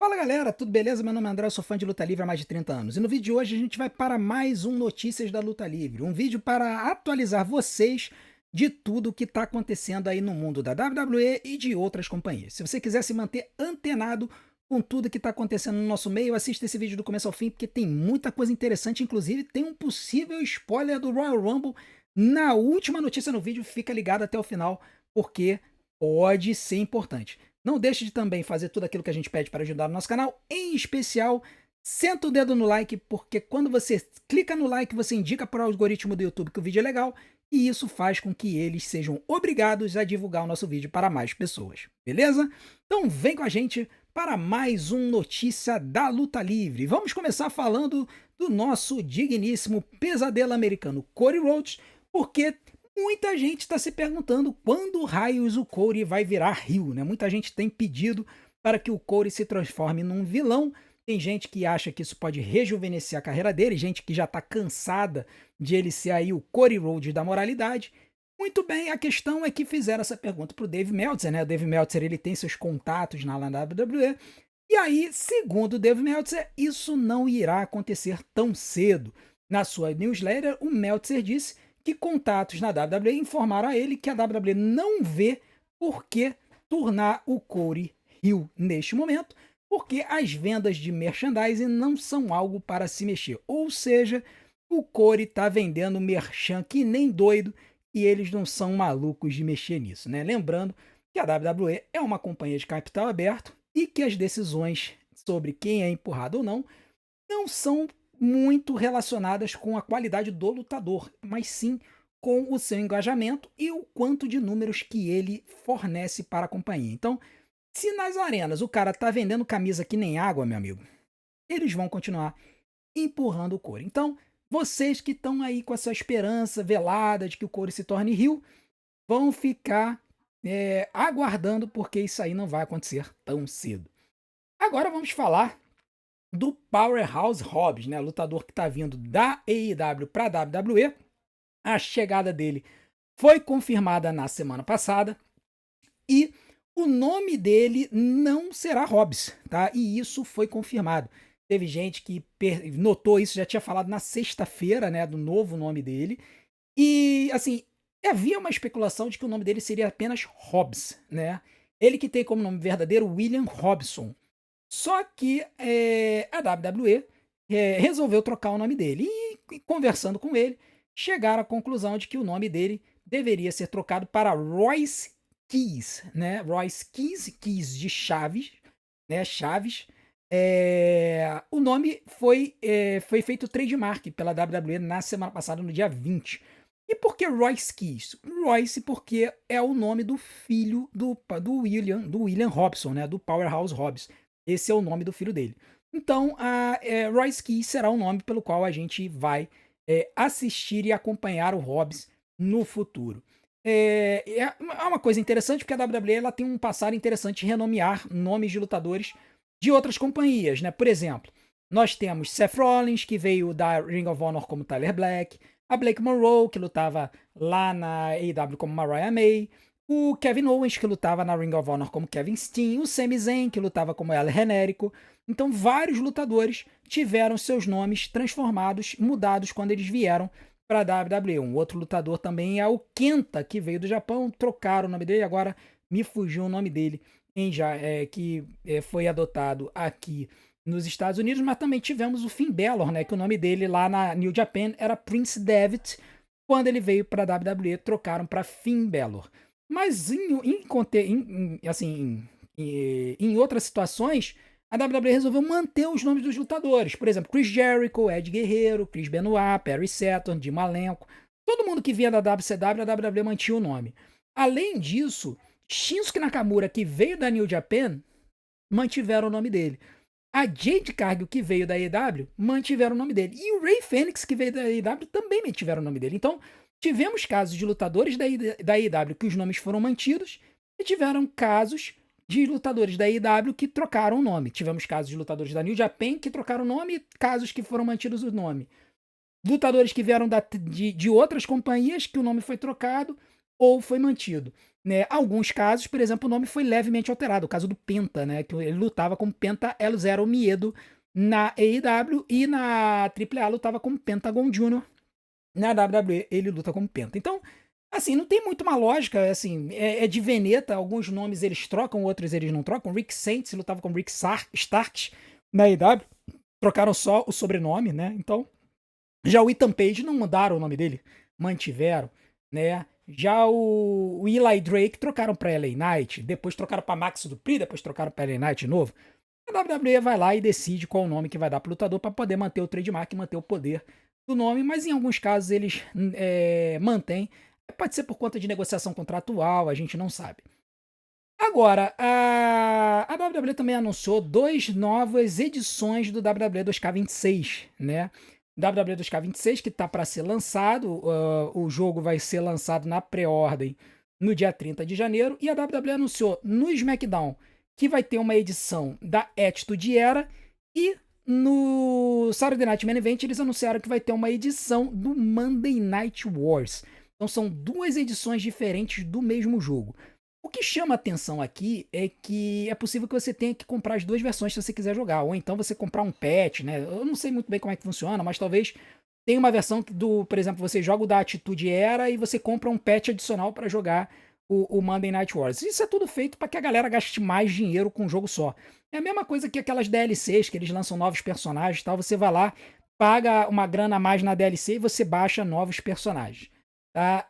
Fala galera, tudo beleza? Meu nome é André, eu sou fã de luta livre há mais de 30 anos. E no vídeo de hoje a gente vai para mais um Notícias da Luta Livre, um vídeo para atualizar vocês de tudo o que está acontecendo aí no mundo da WWE e de outras companhias. Se você quiser se manter antenado com tudo que está acontecendo no nosso meio, assista esse vídeo do começo ao fim, porque tem muita coisa interessante, inclusive tem um possível spoiler do Royal Rumble na última notícia no vídeo. Fica ligado até o final, porque pode ser importante. Não deixe de também fazer tudo aquilo que a gente pede para ajudar o nosso canal, em especial, senta o dedo no like, porque quando você clica no like, você indica para o algoritmo do YouTube que o vídeo é legal, e isso faz com que eles sejam obrigados a divulgar o nosso vídeo para mais pessoas, beleza? Então vem com a gente para mais um Notícia da Luta Livre. Vamos começar falando do nosso digníssimo pesadelo americano Cody Rhodes, porque muita gente está se perguntando quando raios o Cody vai virar heel, né? Muita gente tem pedido para que o Cody se transforme num vilão. Tem gente que acha que isso pode rejuvenescer a carreira dele, gente que já está cansada de ele ser aí o Cody Rhodes da moralidade. Muito bem, a questão é que fizeram essa pergunta para o Dave Meltzer, né? O Dave Meltzer ele tem seus contatos na WWE. E aí, segundo o Dave Meltzer, isso não irá acontecer tão cedo. Na sua newsletter, o Meltzer disse que contatos na WWE informaram a ele que a WWE não vê por que tornar o Cody heel neste momento, porque as vendas de merchandising não são algo para se mexer. Ou seja, o Cody está vendendo merchan que nem doido e eles não são malucos de mexer nisso, né? Lembrando que a WWE é uma companhia de capital aberto e que as decisões sobre quem é empurrado ou não são muito relacionadas com a qualidade do lutador, mas sim com o seu engajamento e o quanto de números que ele fornece para a companhia. Então, se nas arenas o cara tá vendendo camisa que nem água, meu amigo, eles vão continuar empurrando o Cody. Então, vocês que estão aí com essa esperança velada de que o Cody se torne heel, vão ficar aguardando, porque isso aí não vai acontecer tão cedo. Agora vamos falar do Powerhouse Hobbs, né? Lutador que está vindo da AEW para a WWE. A chegada dele foi confirmada na semana passada e o nome dele não será Hobbs, tá? E isso foi confirmado. Teve gente que notou isso, já tinha falado na sexta-feira, né, do novo nome dele. E, assim, havia uma especulação de que o nome dele seria apenas Hobbs, né? Ele que tem como nome verdadeiro William Robson. Só que a WWE resolveu trocar o nome dele. E conversando com ele, chegaram à conclusão de que o nome dele deveria ser trocado para Royce Keys, né? Royce Keys, Keys de Chaves, né? Chaves. O nome foi feito trademark pela WWE na semana passada, no dia 20. E por que Royce Keys? Royce porque é o nome do filho do William Robson, né? Do Powerhouse Hobbs. Esse é o nome do filho dele. Então, Royce Keys será o nome pelo qual a gente vai assistir e acompanhar o Hobbs no futuro. É uma coisa interessante porque a WWE ela tem um passado interessante de renomear nomes de lutadores de outras companhias, né? Por exemplo, nós temos Seth Rollins, que veio da Ring of Honor como Tyler Black, a Blake Monroe, que lutava lá na AEW como Mariah May, o Kevin Owens, que lutava na Ring of Honor como Kevin Steen, o Sami Zayn, que lutava como El Genérico. Então, vários lutadores tiveram seus nomes transformados, mudados quando eles vieram para a WWE. Um outro lutador também é o Kenta, que veio do Japão, trocaram o nome dele, agora me fugiu o nome dele, que foi adotado aqui nos Estados Unidos, mas também tivemos o Finn Balor, né, que o nome dele lá na New Japan era Prince Devitt. Quando ele veio para a WWE, trocaram para Finn Balor. Mas em outras situações, a WWE resolveu manter os nomes dos lutadores. Por exemplo, Chris Jericho, Ed Guerreiro, Chris Benoit, Perry Saturn, Jim Malenko. Todo mundo que vinha da WCW, a WWE mantinha o nome. Além disso, Shinsuke Nakamura, que veio da New Japan, mantiveram o nome dele. A Jade Cargill, que veio da AEW, mantiveram o nome dele. E o Ray Fenix, que veio da AEW, também mantiveram o nome dele. Então, tivemos casos de lutadores da AEW que os nomes foram mantidos e tiveram casos de lutadores da AEW que trocaram o nome. Tivemos casos de lutadores da New Japan que trocaram o nome e casos que foram mantidos o nome. Lutadores que vieram de outras companhias que o nome foi trocado ou foi mantido. né? Alguns casos, por exemplo, o nome foi levemente alterado, o caso do Penta, né? Que ele lutava como Penta El Zero Miedo na AEW e na AAA lutava como Pentagon Jr. Na WWE ele luta como Penta. Então, assim, não tem muito uma lógica, assim, é de veneta, alguns nomes eles trocam, outros eles não trocam. Rick Saints lutava como Rick Starks na AEW, trocaram só o sobrenome, né? Então, já o Ethan Page não mudaram o nome dele, mantiveram, né? Já o Eli Drake trocaram para LA Knight, depois trocaram para Max Dupri, depois trocaram para LA Knight de novo. A WWE vai lá e decide qual o nome que vai dar pro lutador para poder manter o trademark, manter o poder do nome, mas em alguns casos eles mantêm. Pode ser por conta de negociação contratual, a gente não sabe. Agora, a WWE também anunciou 2 novas edições do WWE 2K26, né? WWE 2K26 que está para ser lançado, o jogo vai ser lançado na pré-ordem no dia 30 de janeiro, e a WWE anunciou no SmackDown que vai ter uma edição da Attitude Era, e no Saturday Night Main Event eles anunciaram que vai ter uma edição do Monday Night Wars. Então são 2 edições diferentes do mesmo jogo. O que chama atenção aqui é que é possível que você tenha que comprar as 2 versões se você quiser jogar, ou então você comprar um patch, né? Eu não sei muito bem como é que funciona, mas talvez tenha uma versão do, por exemplo, você joga o da Atitude Era e você compra um patch adicional para jogar o Monday Night Wars. Isso é tudo feito para que a galera gaste mais dinheiro com um jogo só. É a mesma coisa que aquelas DLCs que eles lançam novos personagens e tal, você vai lá, paga uma grana a mais na DLC e você baixa novos personagens. Tá?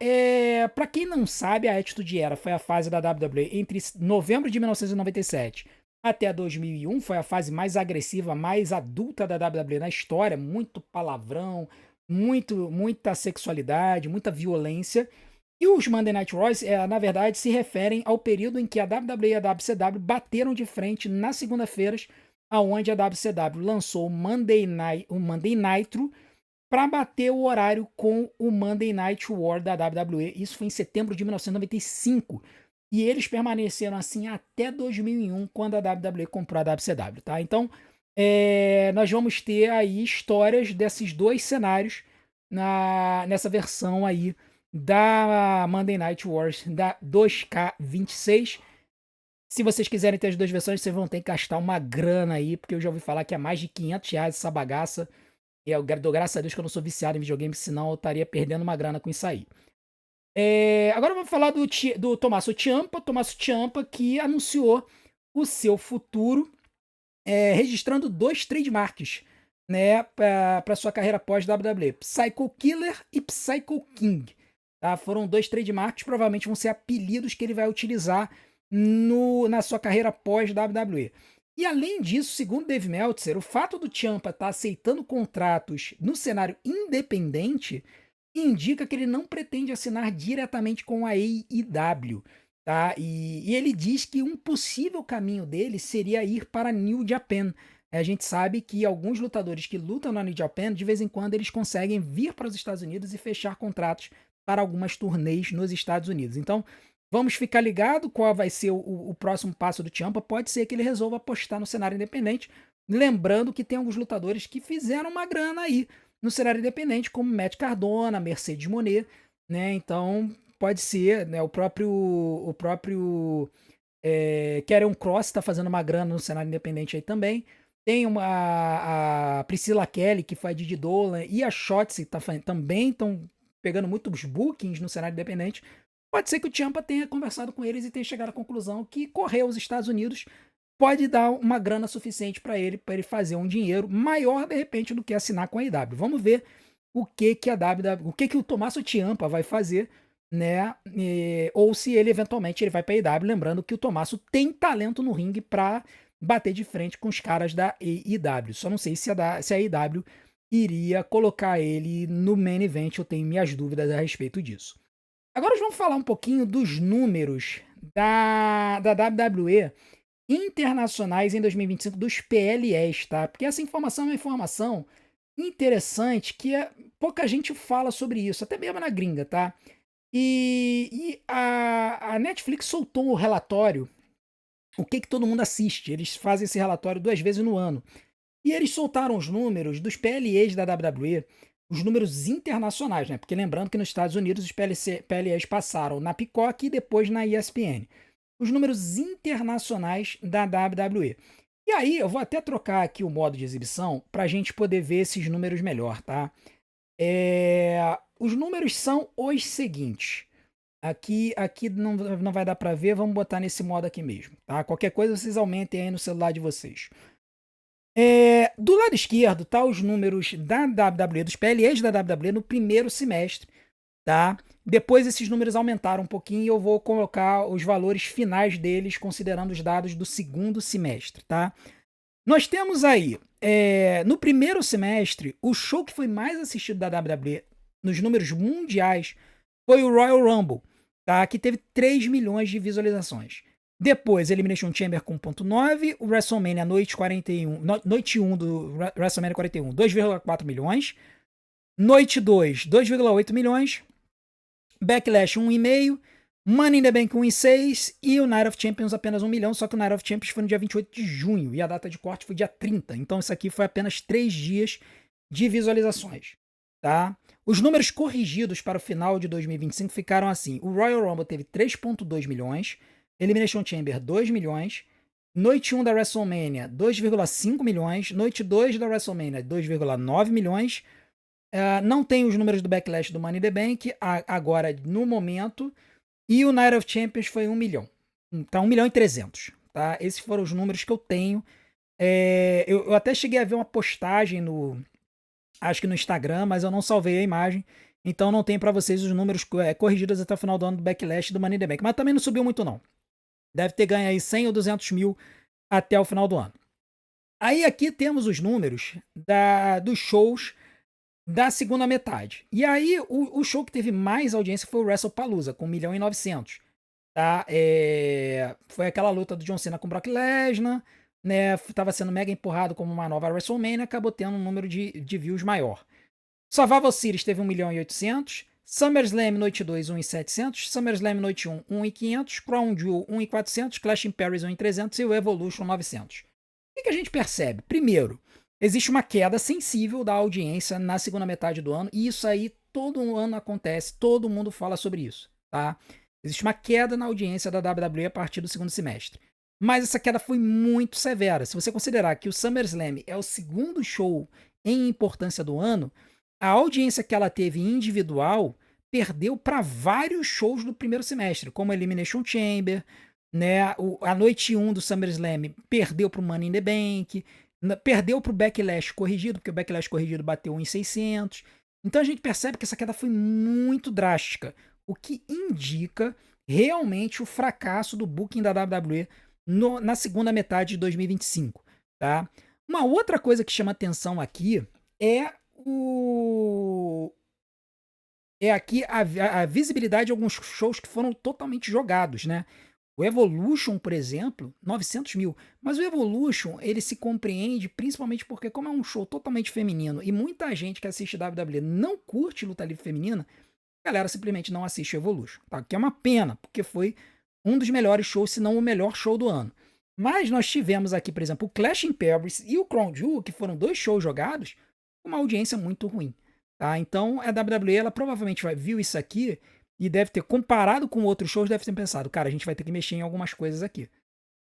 Para quem não sabe, a Attitude Era foi a fase da WWE entre novembro de 1997 até 2001. Foi a fase mais agressiva, mais adulta da WWE na história. Muito palavrão, muita sexualidade, muita violência. E os Monday Night Wars, na verdade, se referem ao período em que a WWE e a WCW bateram de frente nas segundas-feiras, aonde a WCW lançou o Monday Nitro, para bater o horário com o Monday Night War da WWE. Isso foi em setembro de 1995. E eles permaneceram assim até 2001, quando a WWE comprou a WCW, tá? Então, nós vamos ter aí histórias desses 2 cenários nessa versão aí da Monday Night Wars da 2K26. Se vocês quiserem ter as 2 versões, vocês vão ter que gastar uma grana aí, porque eu já ouvi falar que é mais de R$ 500 essa bagaça. E eu dou graças a Deus que eu não sou viciado em videogame, senão eu estaria perdendo uma grana com isso aí. Agora vamos falar do Tommaso Ciampa. Tommaso Ciampa que anunciou o seu futuro, registrando 2 trademarks, né, para sua carreira pós-WWE. Psycho Killer e Psycho King. Tá? Foram 2 trademarks, provavelmente vão ser apelidos que ele vai utilizar na sua carreira pós-WWE. E além disso, segundo Dave Meltzer, o fato do Ciampa estar aceitando contratos no cenário independente indica que ele não pretende assinar diretamente com a AEW, tá? E ele diz que um possível caminho dele seria ir para New Japan. A gente sabe que alguns lutadores que lutam na New Japan, de vez em quando eles conseguem vir para os Estados Unidos e fechar contratos para algumas turnês nos Estados Unidos. Então, vamos ficar ligado qual vai ser o próximo passo do Ciampa. Pode ser que ele resolva apostar no cenário independente. Lembrando que tem alguns lutadores que fizeram uma grana aí no cenário independente, como Matt Cardona, Mercedes Moné, né? Então pode ser, né? O próprio Karrion Kross está fazendo uma grana no cenário independente aí também. Tem a Priscilla Kelly, que foi a Didi Dolan, e a Shotzi também estão pegando muitos bookings no cenário independente. Pode ser que o Ciampa tenha conversado com eles e tenha chegado à conclusão que correr aos Estados Unidos pode dar uma grana suficiente para ele fazer um dinheiro maior, de repente, do que assinar com a AEW. Vamos ver o que o Tommaso Ciampa vai fazer, né? Ou se ele eventualmente ele vai para a AEW, lembrando que o Tommaso tem talento no ringue para bater de frente com os caras da AEW. Só não sei se a AEW iria colocar ele no main event, eu tenho minhas dúvidas a respeito disso. Agora vamos falar um pouquinho dos números da WWE internacionais em 2025 dos PLEs, tá? Porque essa informação é uma informação interessante que pouca gente fala sobre isso, até mesmo na gringa, tá? E a Netflix soltou o relatório, o que todo mundo assiste. Eles fazem esse relatório 2 vezes no ano. E eles soltaram os números dos PLEs da WWE os números internacionais, né? Porque lembrando que nos Estados Unidos os PLEs passaram na Peacock e depois na ESPN. Os números internacionais da WWE. E aí, eu vou até trocar aqui o modo de exibição para a gente poder ver esses números melhor, tá? Os números são os seguintes. Aqui não vai dar para ver, vamos botar nesse modo aqui mesmo, tá? Qualquer coisa vocês aumentem aí no celular de vocês. Do lado esquerdo tá os números da WWE, dos PLEs da WWE no primeiro semestre, tá? Depois esses números aumentaram um pouquinho e eu vou colocar os valores finais deles considerando os dados do segundo semestre, tá? Nós temos aí, no primeiro semestre, o show que foi mais assistido da WWE nos números mundiais foi o Royal Rumble, tá? Que teve 3 milhões de visualizações. Depois, Elimination Chamber com 1.9, o WrestleMania noite 41, noite 1 do WrestleMania 41, 2,4 milhões. Noite 2, 2,8 milhões. Backlash 1,5. Money in the Bank 1,6 e o Night of Champions apenas 1 milhão, só que o Night of Champions foi no dia 28 de junho e a data de corte foi dia 30. Então isso aqui foi apenas 3 dias de visualizações, tá? Os números corrigidos para o final de 2025 ficaram assim. O Royal Rumble teve 3,2 milhões, Elimination Chamber 2 milhões, Noite 1 da WrestleMania 2,5 milhões, Noite 2 da WrestleMania 2,9 milhões. Não tem os números do Backlash do Money in the Bank agora no momento. E o Night of Champions foi 1 milhão. Tá, 1 milhão e 300. Tá? Esses foram os números que eu tenho. Eu até cheguei a ver uma postagem acho que no Instagram, mas eu não salvei a imagem. Então não tem para vocês os números corrigidos até o final do ano do Backlash do Money in the Bank. Mas também não subiu muito não. Deve ter ganho aí 100 ou 200 mil até o final do ano. Aí aqui temos os números dos shows da segunda metade. E aí, o show que teve mais audiência foi o WrestlePalooza, com 1 milhão e 900. Tá? Foi aquela luta do John Cena com o Brock Lesnar, né? Tava sendo mega empurrado como uma nova WrestleMania, acabou tendo um número de views maior. Survival Series teve 1 milhão e 800. SummerSlam Noite 2, 1,700. SummerSlam Noite 1, 1,500. Crown Jewel, 1,400. Clash in Paris, 1,300. E o Evolution, 900. O que a gente percebe? Primeiro, existe uma queda sensível da audiência na segunda metade do ano, e isso aí todo ano acontece, todo mundo fala sobre isso, tá? Existe uma queda na audiência da WWE a partir do segundo semestre. Mas essa queda foi muito severa. Se você considerar que o SummerSlam é o segundo show em importância do ano, a audiência que ela teve individual perdeu para vários shows do primeiro semestre, como Elimination Chamber, né? A noite 1 do SummerSlam perdeu para o Money in the Bank, perdeu para o Backlash corrigido, porque o Backlash corrigido bateu em 600. Então a gente percebe que essa queda foi muito drástica, o que indica realmente o fracasso do booking da WWE na segunda metade de 2025. Tá? Uma outra coisa que chama atenção aqui é aqui a visibilidade de alguns shows que foram totalmente jogados, né? O Evolution, por exemplo, 900 mil. Mas o Evolution, ele se compreende principalmente porque, como é um show totalmente feminino e muita gente que assiste WWE não curte luta livre feminina, a galera simplesmente não assiste o Evolution. Tá? Que é uma pena, porque foi um dos melhores shows, se não o melhor show do ano. Mas nós tivemos aqui, por exemplo, o Clash in Paris e o Crown Jewel, que foram 2 shows jogados, com uma audiência muito ruim. Tá? Então, a WWE, ela provavelmente viu isso aqui e deve ter comparado com outros shows, deve ter pensado, cara, a gente vai ter que mexer em algumas coisas aqui.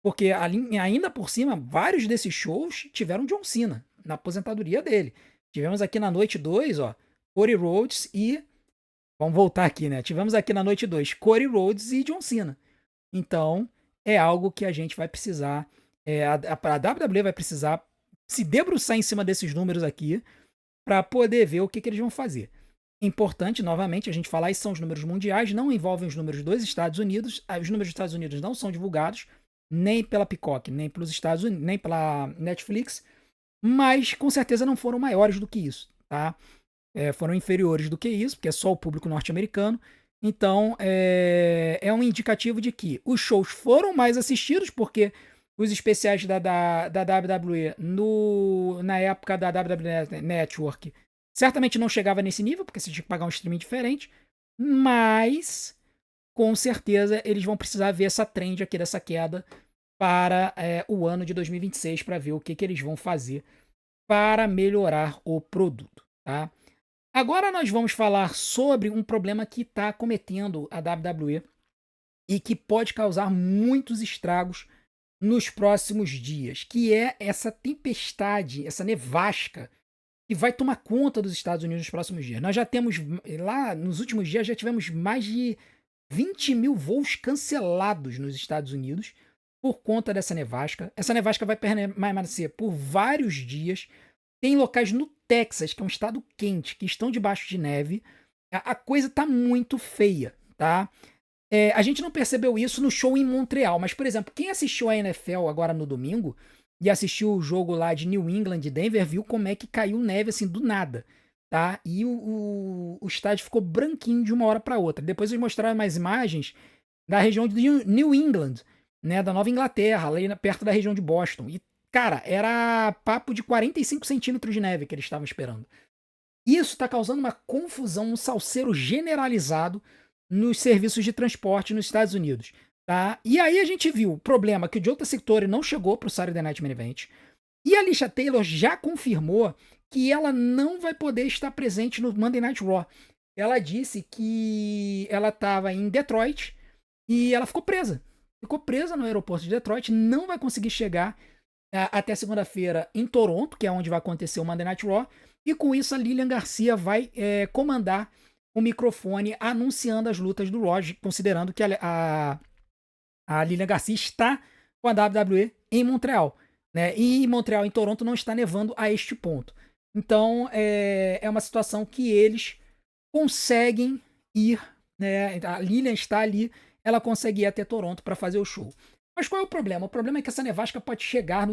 Porque ainda por cima, vários desses shows tiveram John Cena na aposentadoria dele. Tivemos aqui na noite 2, ó, Cody Rhodes e... Vamos voltar aqui, né? Tivemos aqui na noite 2, Cody Rhodes e John Cena. Então, é algo que a gente vai precisar... a WWE vai precisar se debruçar em cima desses números aqui para poder ver o que eles vão fazer. Importante, novamente, a gente falar, esses são os números mundiais, não envolvem os números dos Estados Unidos. Os números dos Estados Unidos não são divulgados, nem pela Peacock, nem pelos Estados Unidos, nem pela Netflix, mas com certeza não foram maiores do que isso, tá? Foram inferiores do que isso, porque é só o público norte-americano. Então, é um indicativo de que os shows foram mais assistidos, porque os especiais da WWE na época da WWE Network certamente não chegava nesse nível, porque você tinha que pagar um streaming diferente, mas com certeza eles vão precisar ver essa trend aqui dessa queda para o ano de 2026 para ver o que eles vão fazer para melhorar o produto, tá? Agora nós vamos falar sobre um problema que está acometendo a WWE e que pode causar muitos estragos nos próximos dias, que é essa tempestade, essa nevasca que vai tomar conta dos Estados Unidos nos próximos dias. Nós já temos, lá nos últimos dias, já tivemos mais de 20.000 voos cancelados nos Estados Unidos por conta dessa nevasca. Essa nevasca vai permanecer por vários dias. Tem locais no Texas, que é um estado quente, que estão debaixo de neve. A coisa tá muito feia, tá? A gente não percebeu isso no show em Montreal, mas, por exemplo, quem assistiu a NFL agora no domingo e assistiu o jogo lá de New England e Denver, viu como é que caiu neve assim do nada, tá? E o estádio ficou branquinho de uma hora para outra. Depois eles mostraram mais imagens da região de New England, né, da Nova Inglaterra, ali perto da região de Boston. E, cara, era papo de 45 centímetros de neve que eles estavam esperando. Isso está causando uma confusão, um salseiro generalizado nos serviços de transporte nos Estados Unidos. Tá? E aí a gente viu o problema que o Jota Sectori não chegou para o Saturday Night Main Event. E a Alicia Taylor já confirmou que ela não vai poder estar presente no Monday Night Raw. Ela disse que ela estava em Detroit e ela ficou presa. Ficou presa no aeroporto de Detroit, não vai conseguir chegar até segunda-feira em Toronto, que é onde vai acontecer o Monday Night Raw. E com isso a Lilian Garcia vai comandar o microfone anunciando as lutas do Raw, considerando que a Lilian Garcia está com a WWE em Montreal. Né? E em Montreal, em Toronto, não está nevando a este ponto. Então é uma situação que eles conseguem ir. Né? A Lilian está ali, ela consegue ir até Toronto para fazer o show. Mas qual é o problema? O problema é que essa nevasca pode chegar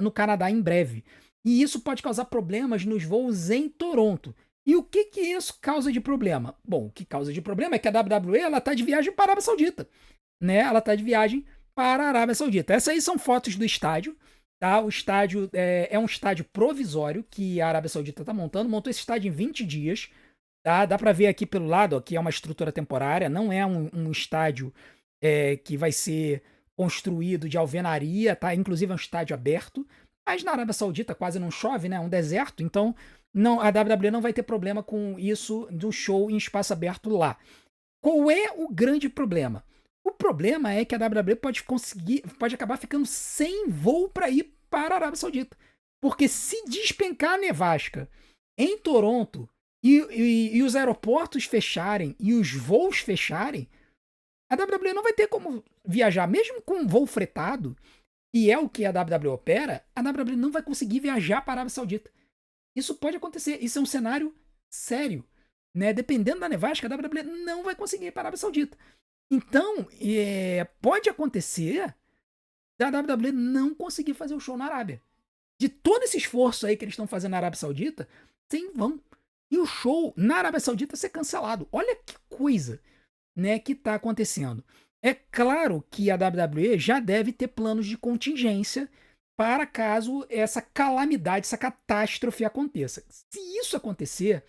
no Canadá em breve. E isso pode causar problemas nos voos em Toronto. E o que isso causa de problema? Bom, o que causa de problema é que a WWE está de viagem para a Arábia Saudita. Né? Ela está de viagem para a Arábia Saudita. Essas aí são fotos do estádio. Tá? O estádio é um estádio provisório que a Arábia Saudita está montando. Montou esse estádio em 20 dias. Tá? Dá para ver aqui pelo lado ó, que é uma estrutura temporária. Não é um estádio que vai ser construído de alvenaria. Tá? Inclusive é um estádio aberto. Mas na Arábia Saudita quase não chove, né? É um deserto. Então a WWE não vai ter problema com isso do show em espaço aberto lá. Qual é o grande problema? O problema é que a WWE pode acabar ficando sem voo para ir para a Arábia Saudita. Porque se despencar a nevasca em Toronto e os aeroportos fecharem e os voos fecharem, a WWE não vai ter como viajar, mesmo com um voo fretado, que é o que a WWE opera, a WWE não vai conseguir viajar para a Arábia Saudita. Isso pode acontecer, isso é um cenário sério. Né? Dependendo da nevasca, a WWE não vai conseguir ir para a Arábia Saudita. Então, pode acontecer da WWE não conseguir fazer o show na Arábia. De todo esse esforço aí que eles estão fazendo na Arábia Saudita, sem vão. E o show na Arábia Saudita ser cancelado. Olha que coisa, né, que está acontecendo. É claro que a WWE já deve ter planos de contingência para caso essa calamidade, essa catástrofe aconteça. Se isso acontecer,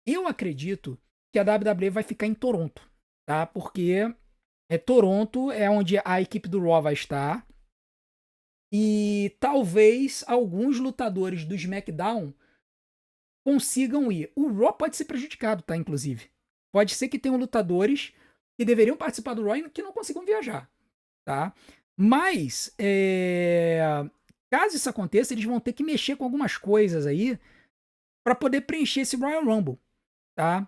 eu acredito que a WWE vai ficar em Toronto. Tá? Porque Toronto é onde a equipe do Raw vai estar. E talvez alguns lutadores do SmackDown consigam ir. O Raw pode ser prejudicado, tá? Inclusive. Pode ser que tenham lutadores que deveriam participar do Raw e que não consigam viajar. Tá? Mas, caso isso aconteça, eles vão ter que mexer com algumas coisas aí para poder preencher esse Royal Rumble. Tá?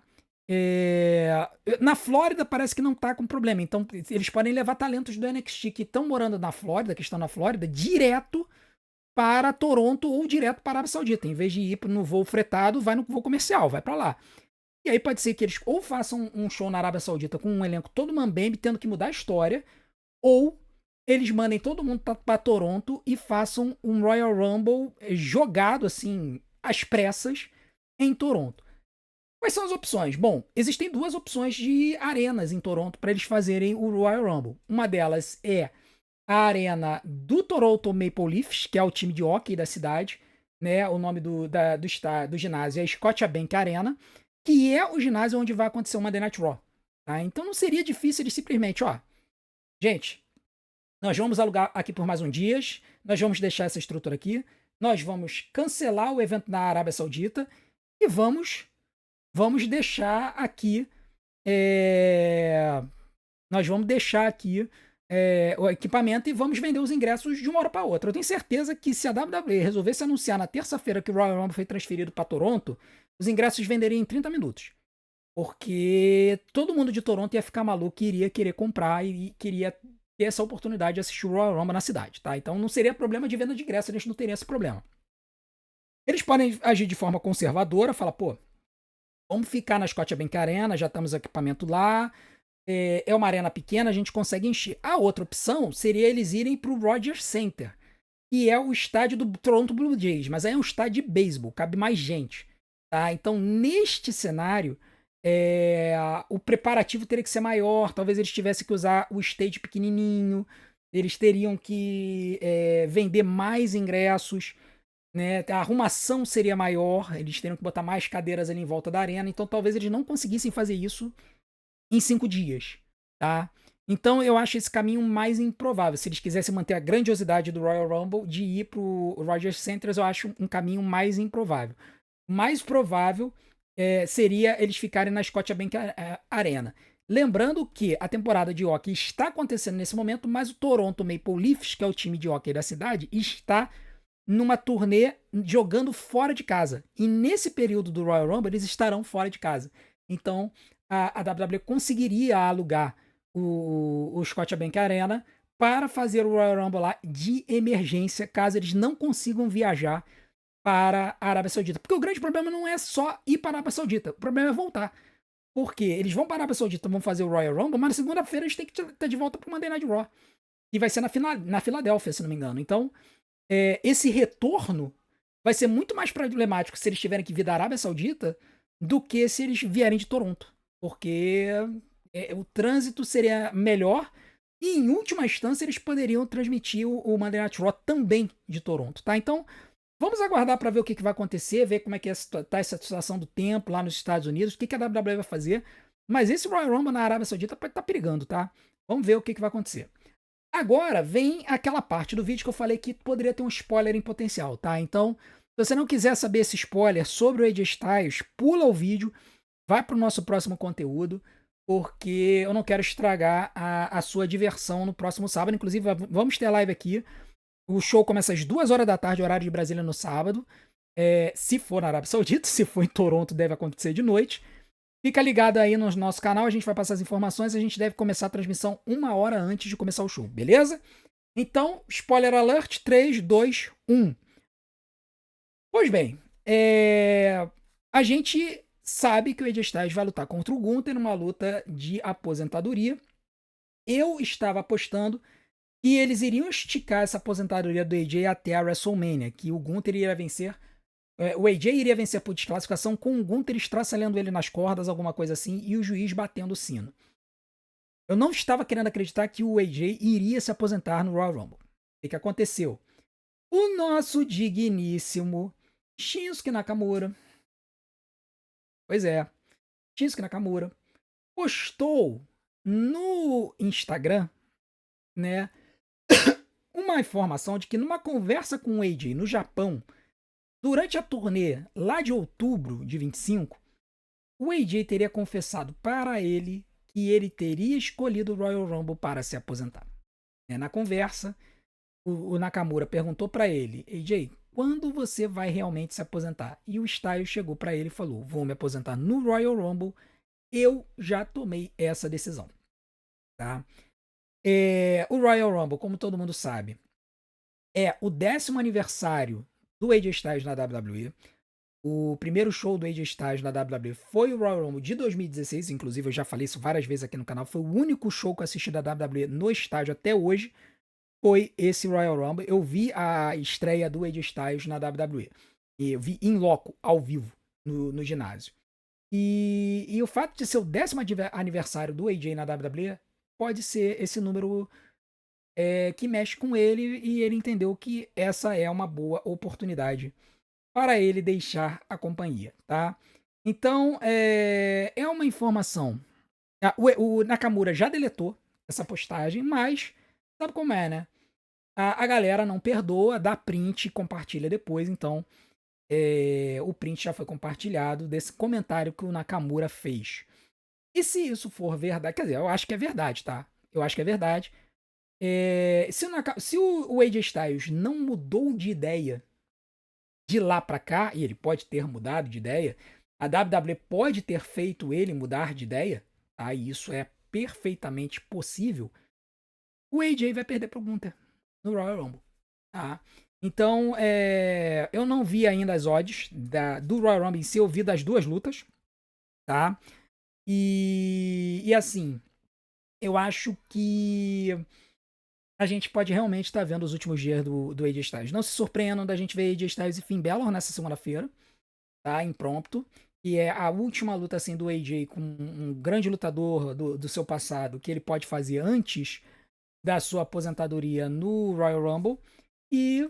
Na Flórida parece que não tá com problema. Então eles podem levar talentos do NXT que estão morando na Flórida, que estão na Flórida, direto para Toronto ou direto para a Arábia Saudita. Em vez de ir no voo fretado, vai no voo comercial, vai para lá. E aí pode ser que eles ou façam um show na Arábia Saudita com um elenco todo mambembe, tendo que mudar a história, ou eles mandem todo mundo para Toronto e façam um Royal Rumble jogado assim às pressas em Toronto. Quais são as opções? Bom, existem duas opções de arenas em Toronto para eles fazerem o Royal Rumble. Uma delas é a arena do Toronto Maple Leafs, que é o time de hóquei da cidade. Né? O nome do ginásio é Scotiabank Arena, que é o ginásio onde vai acontecer o Monday Night Raw. Tá? Então não seria difícil de simplesmente, gente, nós vamos alugar aqui por mais um dia, nós vamos deixar essa estrutura aqui, nós vamos cancelar o evento na Arábia Saudita e vamos vamos deixar aqui, é, nós vamos deixar aqui o equipamento e vamos vender os ingressos de uma hora para outra. Eu tenho certeza que se a WWE resolvesse anunciar na terça-feira que o Royal Rumble foi transferido para Toronto, os ingressos venderiam em 30 minutos. Porque todo mundo de Toronto ia ficar maluco e iria querer comprar e queria ter essa oportunidade de assistir o Royal Rumble na cidade, tá? Então não seria problema de venda de ingresso, eles não teriam esse problema. Eles podem agir de forma conservadora, falar, pô, vamos ficar na Scotiabank Arena, já estamos equipamento lá, é uma arena pequena, a gente consegue encher. A outra opção seria eles irem para o Rogers Center, que é o estádio do Toronto Blue Jays, mas aí é um estádio de beisebol, cabe mais gente, tá? Então, neste cenário, o preparativo teria que ser maior, talvez eles tivessem que usar o stage pequenininho, eles teriam que vender mais ingressos, né? A arrumação seria maior, eles teriam que botar mais cadeiras ali em volta da arena, então talvez eles não conseguissem fazer isso em 5 dias, tá? Então eu acho esse caminho mais improvável. Se eles quisessem manter a grandiosidade do Royal Rumble, de ir pro Rogers Centers, eu acho um caminho mais improvável. Mais provável seria eles ficarem na Scotiabank Arena. Lembrando que a temporada de hockey está acontecendo nesse momento, mas o Toronto Maple Leafs, que é o time de hockey da cidade, está numa turnê jogando fora de casa. E nesse período do Royal Rumble, eles estarão fora de casa. Então, a WWE conseguiria alugar o Scotiabank Arena para fazer o Royal Rumble lá de emergência, caso eles não consigam viajar para a Arábia Saudita. Porque o grande problema não é só ir para a Arábia Saudita, o problema é voltar. Porque eles vão para a Arábia Saudita, vão fazer o Royal Rumble, mas na segunda-feira eles têm que estar de volta para o Monday Night Raw. E vai ser na Filadélfia, se não me engano. Então, esse retorno vai ser muito mais problemático se eles tiverem que vir da Arábia Saudita do que se eles vierem de Toronto. Porque o trânsito seria melhor e, em última instância, eles poderiam transmitir o Monday Night Raw também de Toronto, tá? Então, vamos aguardar para ver o que vai acontecer, ver como é que tá essa situação do tempo lá nos Estados Unidos, o que a WWE vai fazer. Mas esse Royal Rumble na Arábia Saudita pode estar perigando, tá? Vamos ver o que vai acontecer. Agora vem aquela parte do vídeo que eu falei que poderia ter um spoiler em potencial, tá? Então, se você não quiser saber esse spoiler sobre o AJ Styles, pula o vídeo, vai para o nosso próximo conteúdo, porque eu não quero estragar a sua diversão no próximo sábado. Inclusive, vamos ter live aqui. O show começa às 2 horas da tarde, horário de Brasília, no sábado. Se for na Arábia Saudita, se for em Toronto, deve acontecer de noite. Fica ligado aí no nosso canal, a gente vai passar as informações, a gente deve começar a transmissão 1 hora antes de começar o show, beleza? Então, spoiler alert, 3, 2, 1. Pois bem, a gente sabe que o AJ Styles vai lutar contra o Gunther numa luta de aposentadoria. Eu estava apostando que eles iriam esticar essa aposentadoria do AJ até a WrestleMania, que o Gunther iria vencer. O AJ iria vencer por desclassificação com o Gunther estraçalhando ele nas cordas, alguma coisa assim, e o juiz batendo o sino. Eu não estava querendo acreditar que o AJ iria se aposentar no Royal Rumble. O que aconteceu? O nosso digníssimo Shinsuke Nakamura, pois é, Shinsuke Nakamura, postou no Instagram, né, uma informação de que numa conversa com o AJ no Japão, durante a turnê lá de outubro de 25, o AJ teria confessado para ele que ele teria escolhido o Royal Rumble para se aposentar. Na conversa, o Nakamura perguntou para ele: AJ, quando você vai realmente se aposentar? E o Styles chegou para ele e falou: vou me aposentar no Royal Rumble, eu já tomei essa decisão. Tá? O Royal Rumble, como todo mundo sabe, é o 10º aniversário do AJ Styles na WWE. O primeiro show do AJ Styles na WWE foi o Royal Rumble de 2016, inclusive eu já falei isso várias vezes aqui no canal, foi o único show que eu assisti da WWE no estádio até hoje, foi esse Royal Rumble. Eu vi a estreia do AJ Styles na WWE, e eu vi in loco, ao vivo, no ginásio. E o fato de ser o 10º aniversário do AJ na WWE pode ser esse número que mexe com ele, e ele entendeu que essa é uma boa oportunidade para ele deixar a companhia, tá? Então, é uma informação. O Nakamura já deletou essa postagem, mas sabe como é, né? A galera não perdoa, dá print e compartilha depois, então o print já foi compartilhado desse comentário que o Nakamura fez. E se isso for verdade, quer dizer, eu acho que é verdade, tá? Eu acho que é verdade. Se o AJ Styles não mudou de ideia de lá pra cá, e ele pode ter mudado de ideia, a WWE pode ter feito ele mudar de ideia, tá? E isso é perfeitamente possível. O AJ vai perder pro Gunther no Royal Rumble, tá? Então, eu não vi ainda as odds do Royal Rumble em si, eu vi das duas lutas, tá? E assim, eu acho que a gente pode realmente estar vendo os últimos dias do AJ Styles. Não se surpreendam da gente ver AJ Styles e Finn Balor nessa segunda-feira, tá? Impromptu. E é a última luta assim do AJ com um grande lutador do seu passado que ele pode fazer antes da sua aposentadoria no Royal Rumble. E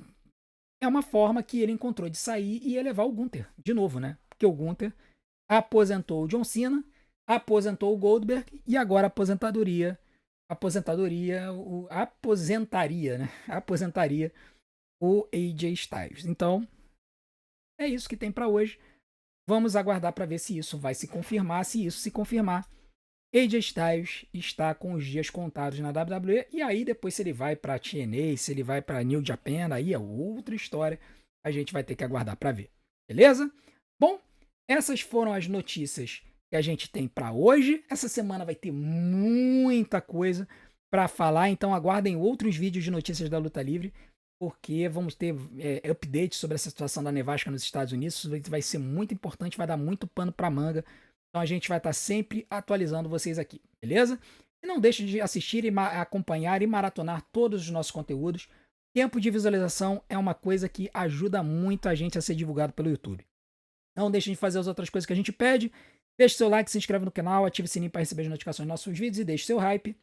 é uma forma que ele encontrou de sair e elevar o Gunther de novo, né? Porque o Gunther aposentou o John Cena, aposentou o Goldberg e agora aposentaria, né? Aposentaria o AJ Styles. Então, é isso que tem para hoje. Vamos aguardar para ver se isso vai se confirmar. Se isso se confirmar, AJ Styles está com os dias contados na WWE. E aí, depois, se ele vai para TNA, se ele vai para New Japan, aí é outra história. A gente vai ter que aguardar para ver. Beleza? Bom, essas foram as notícias que a gente tem para hoje. Essa semana vai ter muita coisa para falar, então aguardem outros vídeos de notícias da luta livre, porque vamos ter updates sobre essa situação da nevasca nos Estados Unidos. Isso vai ser muito importante, vai dar muito pano para manga. Então a gente vai estar sempre atualizando vocês aqui, beleza? E não deixe de assistir, acompanhar e maratonar todos os nossos conteúdos. Tempo de visualização é uma coisa que ajuda muito a gente a ser divulgado pelo YouTube. Não deixe de fazer as outras coisas que a gente pede. Deixe seu like, se inscreve no canal, ative o sininho para receber as notificações dos nossos vídeos e deixe seu hype.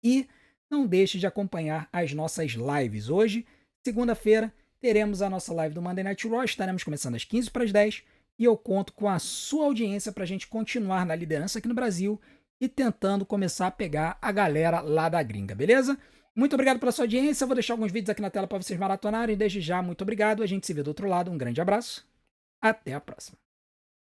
E não deixe de acompanhar as nossas lives. Hoje, segunda-feira, teremos a nossa live do Monday Night Raw. Estaremos começando às 15 para as 10 e eu conto com a sua audiência para a gente continuar na liderança aqui no Brasil e tentando começar a pegar a galera lá da gringa, beleza? Muito obrigado pela sua audiência. Eu vou deixar alguns vídeos aqui na tela para vocês maratonarem. Desde já, muito obrigado. A gente se vê do outro lado. Um grande abraço. Até a próxima.